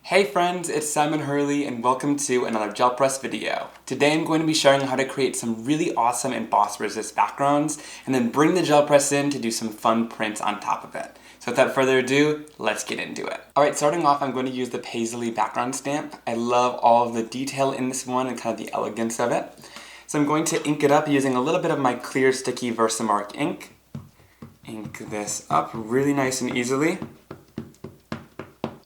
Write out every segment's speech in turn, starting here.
Hey friends, it's Simon Hurley and welcome to another gel press video. Today I'm going to be showing how to create some really awesome emboss resist backgrounds and then bring the gel press in to do some fun prints on top of it. So without further ado, let's get into it. Alright, starting off I'm going to use the Paisley background stamp. I love all of the detail in this one and kind of the elegance of it. So I'm going to ink it up using a little bit of my clear sticky Versamark ink. Ink this up really nice and easily.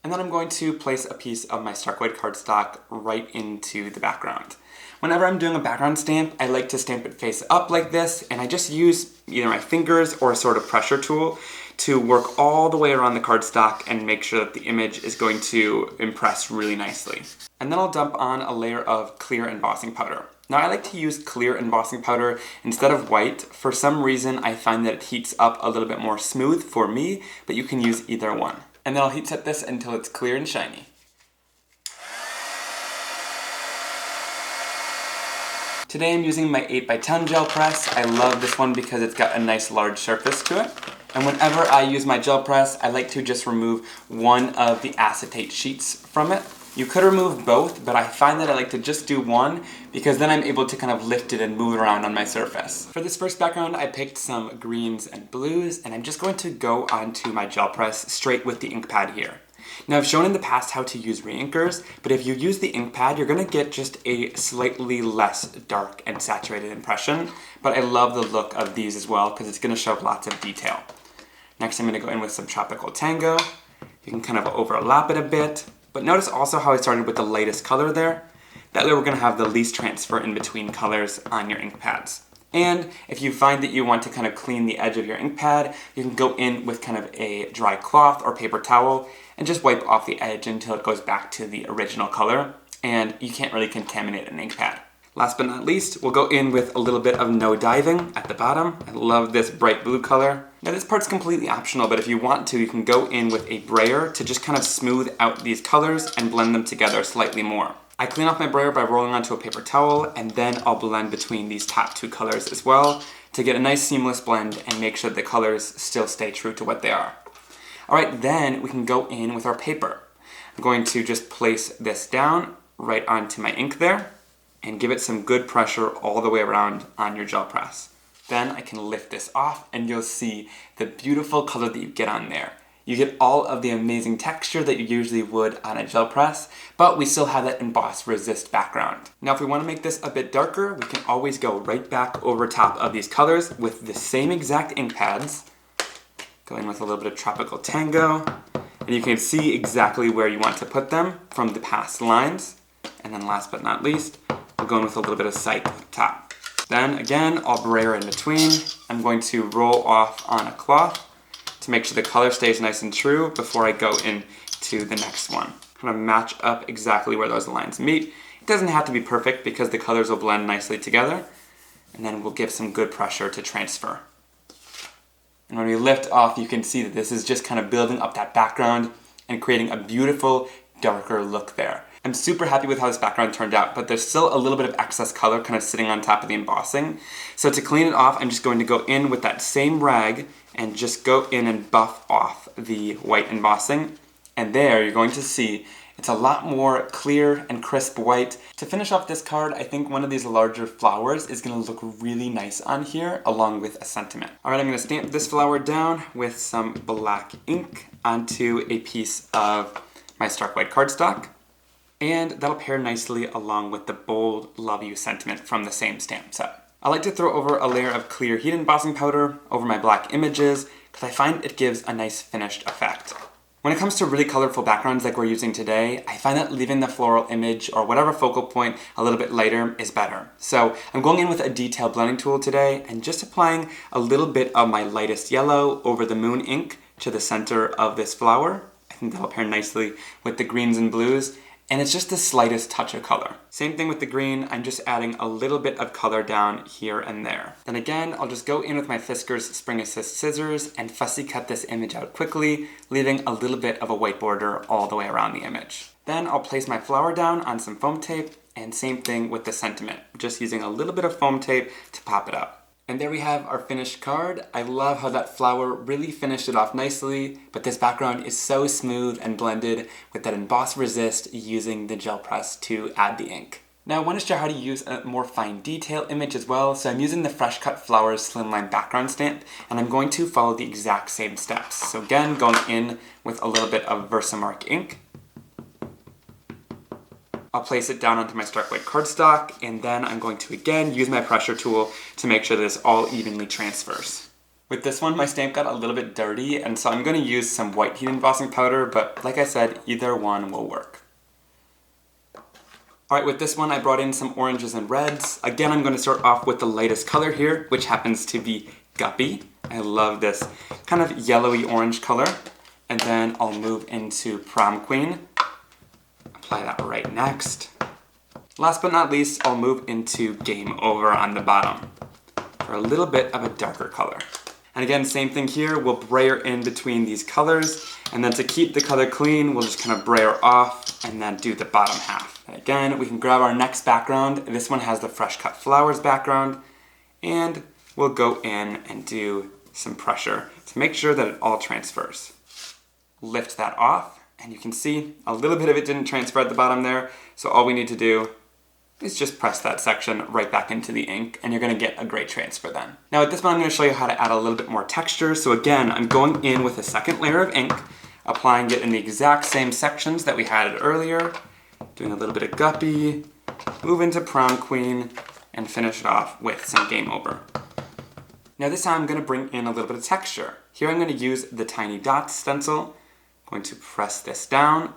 And then I'm going to place a piece of my stark white cardstock right into the background. Whenever I'm doing a background stamp, I like to stamp it face up like this, and I just use either my fingers or a sort of pressure tool to work all the way around the cardstock and make sure that the image is going to impress really nicely. And then I'll dump on a layer of clear embossing powder. Now I like to use clear embossing powder instead of white. For some reason I find that it heats up a little bit more smooth for me, but you can use either one. And then I'll heat set this until it's clear and shiny. Today I'm using my 8x10 gel press. I love this one because it's got a nice large surface to it. And whenever I use my gel press, I like to just remove one of the acetate sheets from it. You could remove both, but I find that I like to just do one because then I'm able to kind of lift it and move it around on my surface. For this first background, I picked some greens and blues, and I'm just going to go onto my gel press straight with the ink pad here. Now I've shown in the past how to use reinkers, but if you use the ink pad, you're going to get just a slightly less dark and saturated impression, but I love the look of these as well because it's going to show lots of detail. Next I'm going to go in with some Tropical Tango. You can kind of overlap it a bit. But notice also how I started with the lightest color there. That way we're going to have the least transfer in between colors on your ink pads. And if you find that you want to kind of clean the edge of your ink pad, you can go in with kind of a dry cloth or paper towel and just wipe off the edge until it goes back to the original color, and you can't really contaminate an ink pad. Last but not least, we'll go in with a little bit of No Diving at the bottom. I love this bright blue color. Now this part's completely optional, but if you want to, you can go in with a brayer to just kind of smooth out these colors and blend them together slightly more. I clean off my brayer by rolling onto a paper towel, and then I'll blend between these top two colors as well to get a nice seamless blend and make sure the colors still stay true to what they are. Alright, then we can go in with our paper. I'm going to just place this down right onto my ink there and give it some good pressure all the way around on your gel press. Then I can lift this off and you'll see the beautiful color that you get on there. You get all of the amazing texture that you usually would on a gel press, but we still have that emboss resist background. Now if we want to make this a bit darker, we can always go right back over top of these colors with the same exact ink pads. Go in with a little bit of Tropical Tango, and you can see exactly where you want to put them from the past lines. And then last but not least, I'm going with a little bit of Sight at the top. Then again, I'll brayer in between. I'm going to roll off on a cloth to make sure the color stays nice and true before I go into the next one. Kind of match up exactly where those lines meet. It doesn't have to be perfect because the colors will blend nicely together. And then we'll give some good pressure to transfer. And when we lift off, you can see that this is just kind of building up that background and creating a beautiful, darker look there. I'm super happy with how this background turned out, but there's still a little bit of excess color kind of sitting on top of the embossing. So to clean it off, I'm just going to go in with that same rag and just go in and buff off the white embossing. And there you're going to see it's a lot more clear and crisp white. To finish off this card, I think one of these larger flowers is going to look really nice on here along with a sentiment. Alright, I'm going to stamp this flower down with some black ink onto a piece of my stark white cardstock. And that'll pair nicely along with the bold love you sentiment from the same stamp set. I like to throw over a layer of clear heat embossing powder over my black images because I find it gives a nice finished effect. When it comes to really colorful backgrounds like we're using today, I find that leaving the floral image or whatever focal point a little bit lighter is better. So I'm going in with a detail blending tool today and just applying a little bit of my lightest yellow over the moon ink to the center of this flower. I think that'll pair nicely with the greens and blues. And it's just the slightest touch of color. Same thing with the green, I'm just adding a little bit of color down here and there. Then again, I'll just go in with my Fiskars Spring Assist scissors and fussy cut this image out quickly, leaving a little bit of a white border all the way around the image. Then I'll place my flower down on some foam tape and same thing with the sentiment, just using a little bit of foam tape to pop it up. And there we have our finished card. I love how that flower really finished it off nicely, but this background is so smooth and blended with that emboss resist using the gel press to add the ink. Now I want to share how to use a more fine detail image as well, so I'm using the Fresh Cut Flowers Slimline background stamp, and I'm going to follow the exact same steps. So again, going in with a little bit of VersaMark ink. I'll place it down onto my stark white cardstock, and then I'm going to again use my pressure tool to make sure that this all evenly transfers. With this one, my stamp got a little bit dirty, and so I'm going to use some white heat embossing powder, but like I said, either one will work. Alright, with this one I brought in some oranges and reds. Again, I'm going to start off with the lightest color here, which happens to be Guppy. I love this kind of yellowy orange color. And then I'll move into Prom Queen. Apply that right next. Last but not least, I'll move into Game Over on the bottom for a little bit of a darker color. And again, same thing here, we'll brayer in between these colors, and then to keep the color clean, we'll just kind of brayer off and then do the bottom half. And again, we can grab our next background. This one has the Fresh Cut Flowers background, and we'll go in and do some pressure to make sure that it all transfers. Lift that off, and you can see a little bit of it didn't transfer at the bottom there, so all we need to do is just press that section right back into the ink, and you're going to get a great transfer then. Now at this point I'm going to show you how to add a little bit more texture. So again, I'm going in with a second layer of ink, applying it in the exact same sections that we had earlier, doing a little bit of Guppy, move into Prom Queen, and finish it off with some Game Over. Now this time I'm going to bring in a little bit of texture. Here I'm going to use the Tiny Dots stencil, going to press this down,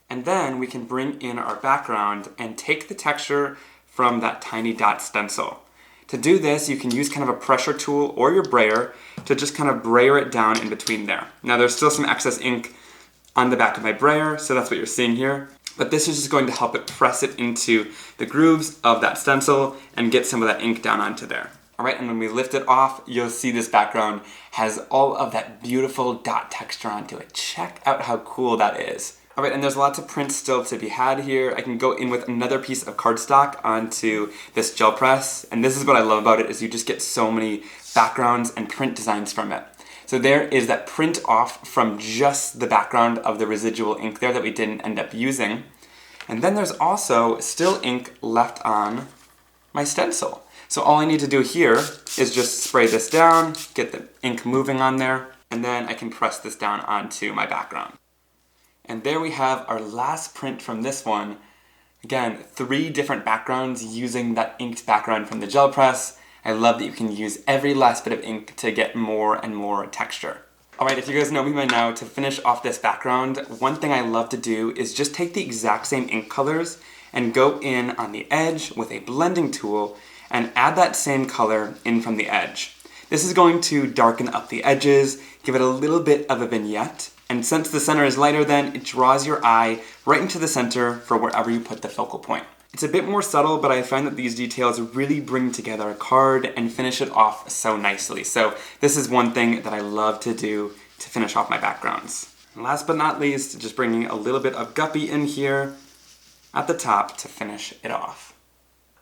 and then we can bring in our background and take the texture from that Tiny Dot stencil. To do this, you can use kind of a pressure tool or your brayer to just kind of brayer it down in between there. Now there's still some excess ink on the back of my brayer, so that's what you're seeing here. But this is just going to help it press it into the grooves of that stencil and get some of that ink down onto there. Alright, and when we lift it off, you'll see this background has all of that beautiful dot texture onto it. Check out how cool that is. Alright, and there's lots of prints still to be had here. I can go in with another piece of cardstock onto this gel press, and this is what I love about it, is you just get so many backgrounds and print designs from it. So there is that print off from just the background of the residual ink there that we didn't end up using. And then there's also still ink left on my stencil. So all I need to do here is just spray this down, get the ink moving on there, and then I can press this down onto my background. And there we have our last print from this one. Again, 3 different backgrounds using that inked background from the gel press. I love that you can use every last bit of ink to get more and more texture. Alright, if you guys know me by now, to finish off this background, one thing I love to do is just take the exact same ink colors and go in on the edge with a blending tool and add that same color in from the edge. This is going to darken up the edges, give it a little bit of a vignette, and since the center is lighter then, it draws your eye right into the center for wherever you put the focal point. It's a bit more subtle, but I find that these details really bring together a card and finish it off so nicely. So this is one thing that I love to do to finish off my backgrounds. And last but not least, just bringing a little bit of Guppy in here at the top to finish it off.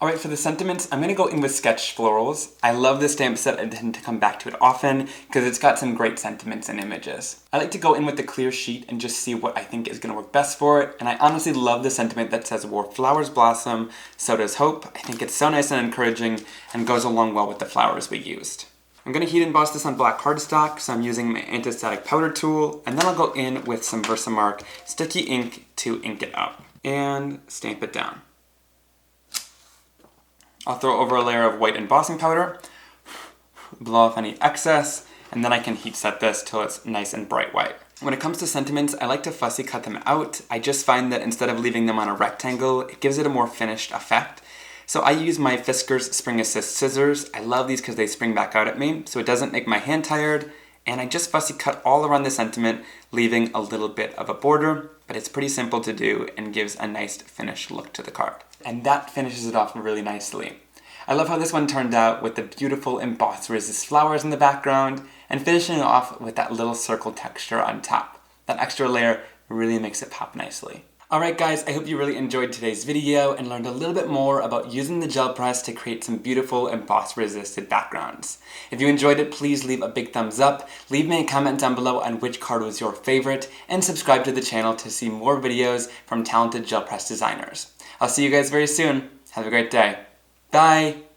Alright, for the sentiments, I'm going to go in with Sketch Florals. I love this stamp set. I tend to come back to it often because it's got some great sentiments and images. I like to go in with the clear sheet and just see what I think is going to work best for it, and I honestly love the sentiment that says "Where flowers blossom, so does hope." I think it's so nice and encouraging and goes along well with the flowers we used. I'm going to heat emboss this on black cardstock, so I'm using my anti-static powder tool, and then I'll go in with some VersaMark sticky ink to ink it up and stamp it down. I'll throw over a layer of white embossing powder, blow off any excess, and then I can heat set this till it's nice and bright white. When it comes to sentiments, I like to fussy cut them out. I just find that instead of leaving them on a rectangle, it gives it a more finished effect. So I use my Fiskars Spring Assist scissors. I love these because they spring back out at me, so it doesn't make my hand tired, and I just fussy cut all around the sentiment, leaving a little bit of a border, but it's pretty simple to do and gives a nice finished look to the card. And that finishes it off really nicely. I love how this one turned out with the beautiful embossed resist flowers in the background and finishing off with that little circle texture on top. That extra layer really makes it pop nicely. Alright guys, I hope you really enjoyed today's video and learned a little bit more about using the gel press to create some beautiful emboss resisted backgrounds. If you enjoyed it, please leave a big thumbs up, leave me a comment down below on which card was your favorite, and subscribe to the channel to see more videos from talented gel press designers. I'll see you guys very soon. Have a great day. Bye!